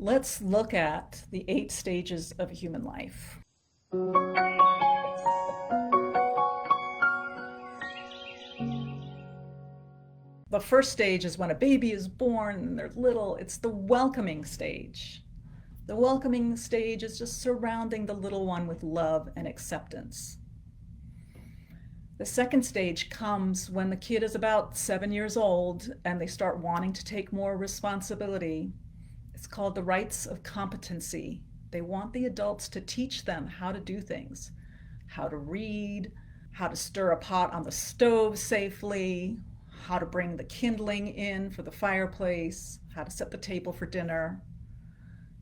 Let's look at the 8 stages of human life. The first stage is when a baby is born and they're little. It's the welcoming stage. The welcoming stage is just surrounding the little one with love and acceptance. The second stage comes when the kid is about 7 years old and they start wanting to take more responsibility. It's called the rites of competency. They want the adults to teach them how to do things, how to read, how to stir a pot on the stove safely, how to bring the kindling in for the fireplace, how to set the table for dinner.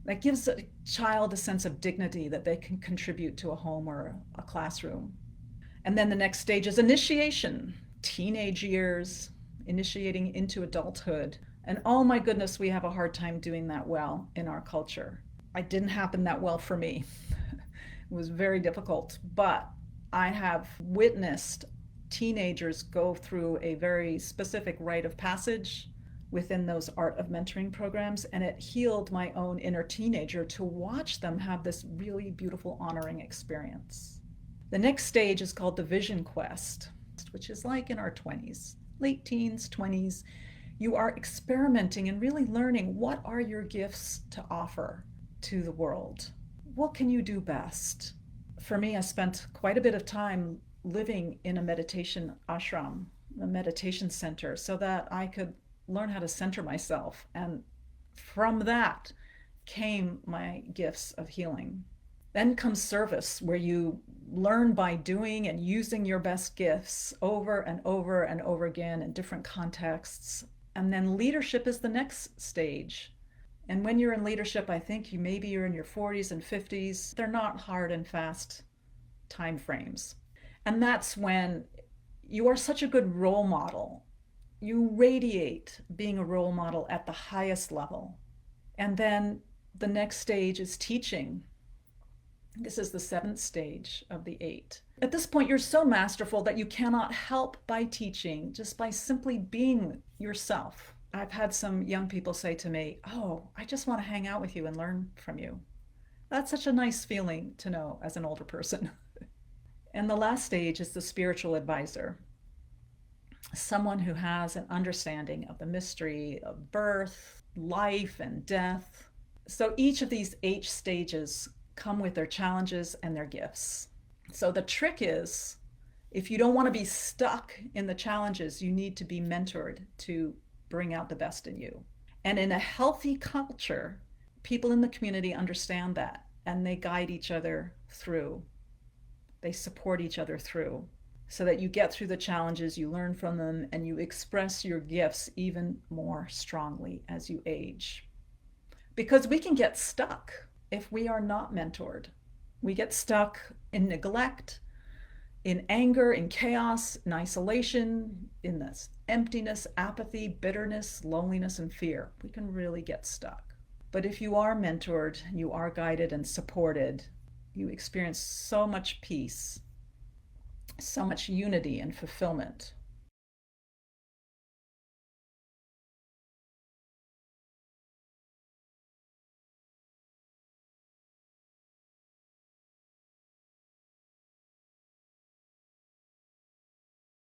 That gives a child a sense of dignity that they can contribute to a home or a classroom. And then the next stage is initiation, teenage years, initiating into adulthood. And oh my goodness, we have a hard time doing that well in our culture. It didn't happen that well for me. It was very difficult, but I have witnessed teenagers go through a very specific rite of passage within those Art of Mentoring programs, and it healed my own inner teenager to watch them have this really beautiful, honoring experience. The next stage is called the Vision Quest, which is like in our 20s, late teens, 20s. You are experimenting and really learning what are your gifts to offer to the world. What can you do best? For me, I spent quite a bit of time living in a meditation ashram, a meditation center, so that I could learn how to center myself. And from that came my gifts of healing. Then comes service, where you learn by doing and using your best gifts over and over and over again in different contexts. And then leadership is the next stage. And when you're in leadership, I think maybe you're in your 40s and 50s. They're not hard and fast time frames. And that's when you are such a good role model. You radiate being a role model at the highest level. And then the next stage is teaching. This is the 7th stage of the 8. At this point, you're so masterful that you cannot help by teaching, just by simply being yourself. I've had some young people say to me, "Oh, I just want to hang out with you and learn from you." That's such a nice feeling to know as an older person. And the last stage is the spiritual advisor, someone who has an understanding of the mystery of birth, life, and death. So each of these 8 stages come with their challenges and their gifts. So the trick is, if you don't want to be stuck in the challenges, you need to be mentored to bring out the best in you. And in a healthy culture, people in the community understand that, and they guide each other through. They support each other through, so that you get through the challenges, you learn from them, and you express your gifts even more strongly as you age. Because we can get stuck if we are not mentored. We get stuck in neglect, in anger, in chaos, in isolation, in this emptiness, apathy, bitterness, loneliness, and fear. We can really get stuck. But if you are mentored, you are guided and supported, you experience so much peace, so much unity and fulfillment.